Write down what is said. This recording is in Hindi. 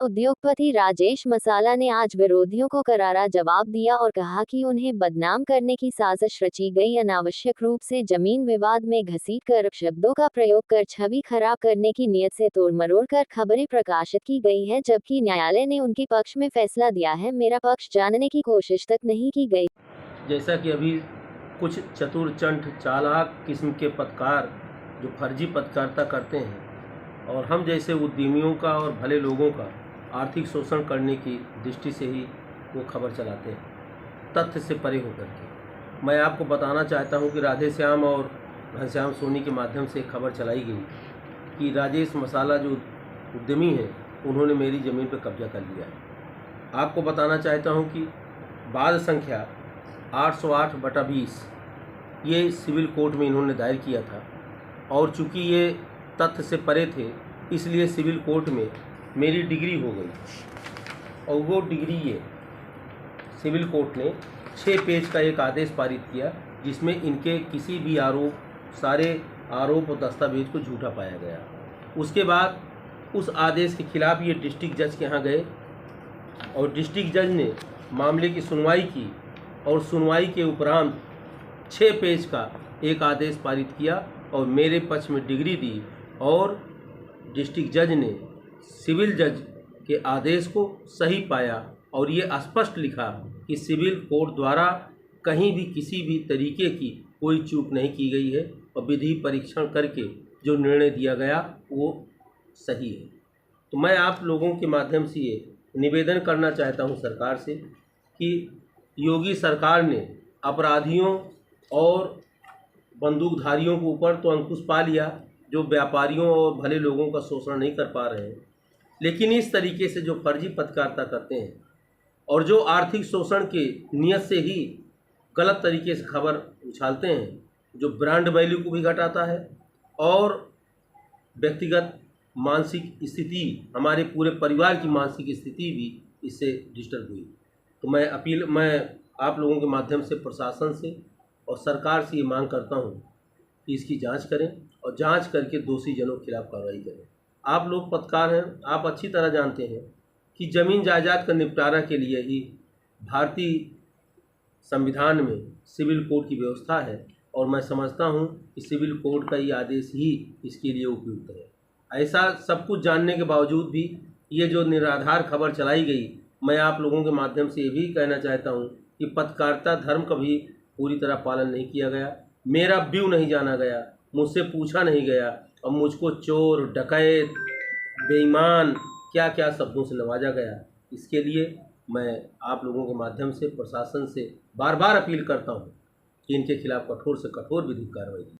उद्योगपति राजेश मसाला ने आज विरोधियों को करारा जवाब दिया और कहा कि उन्हें बदनाम करने की साजिश रची गई। अनावश्यक रूप से जमीन विवाद में घसीटकर शब्दों का प्रयोग कर छवि खराब करने की नीयत से तोड़मरोड़ कर खबरें प्रकाशित की गई है, जबकि न्यायालय ने उनके पक्ष में फैसला दिया है। मेरा पक्ष जानने की कोशिश तक नहीं की गई। जैसा कि अभी कुछ चतुर चंट चालाक किस्म के पत्रकार जो फर्जी पत्रकारिता करते हैं और हम जैसे उद्यमियों का और भले लोगों का आर्थिक शोषण करने की दृष्टि से ही वो खबर चलाते हैं, तथ्य से परे होकर के। मैं आपको बताना चाहता हूं कि राधे श्याम और घनश्याम सोनी के माध्यम से खबर चलाई गई कि राजेश मसाला जो उद्यमी हैं उन्होंने मेरी ज़मीन पर कब्जा कर लिया है। आपको बताना चाहता हूं कि बाद संख्या 808/20 ये सिविल कोर्ट में इन्होंने दायर किया था और चूंकि ये तथ्य से परे थे इसलिए सिविल कोर्ट में मेरी डिग्री हो गई और वो डिग्री ये सिविल कोर्ट ने 6 पेज का एक आदेश पारित किया जिसमें इनके किसी भी सारे आरोप और दस्तावेज को झूठा पाया गया। उसके बाद उस आदेश के खिलाफ ये डिस्ट्रिक्ट जज के यहाँ गए और डिस्ट्रिक्ट जज ने मामले की सुनवाई की और सुनवाई के उपरांत 6 पेज का एक आदेश पारित किया और मेरे पक्ष में डिग्री दी और डिस्ट्रिक्ट जज ने सिविल जज के आदेश को सही पाया और ये स्पष्ट लिखा कि सिविल कोर्ट द्वारा कहीं भी किसी भी तरीके की कोई चूक नहीं की गई है और विधि परीक्षण करके जो निर्णय दिया गया वो सही है। तो मैं आप लोगों के माध्यम से ये निवेदन करना चाहता हूँ सरकार से कि योगी सरकार ने अपराधियों और बंदूकधारियों के ऊपर तो अंकुश पा लिया जो व्यापारियों और भले लोगों का शोषण नहीं कर पा रहे हैं, लेकिन इस तरीके से जो फर्जी पत्रकारिता करते हैं और जो आर्थिक शोषण के नियत से ही गलत तरीके से खबर उछालते हैं, जो ब्रांड वैल्यू को भी घटाता है और व्यक्तिगत मानसिक स्थिति, हमारे पूरे परिवार की मानसिक स्थिति भी इससे डिस्टर्ब हुई। तो मैं आप लोगों के माध्यम से प्रशासन से और सरकार से ये मांग करता हूँ कि इसकी जांच करें और जांच करके दोषी जनों के खिलाफ कार्रवाई करें। आप लोग पत्रकार हैं, आप अच्छी तरह जानते हैं कि ज़मीन जायदाद का निपटारा के लिए ही भारतीय संविधान में सिविल कोर्ट की व्यवस्था है और मैं समझता हूँ कि सिविल कोर्ट का ये आदेश ही इसके लिए उपयुक्त है। ऐसा सब कुछ जानने के बावजूद भी ये जो निराधार खबर चलाई गई, मैं आप लोगों के माध्यम से ये भी कहना चाहता हूँ कि पत्रकारिता धर्म का भी पूरी तरह पालन नहीं किया गया, मेरा व्यू नहीं जाना गया, मुझसे पूछा नहीं गया और मुझको चोर, डकैत, बेईमान क्या क्या शब्दों से नवाजा गया। इसके लिए मैं आप लोगों के माध्यम से प्रशासन से बार बार अपील करता हूँ कि इनके खिलाफ कठोर से कठोर विधिक कार्रवाई की।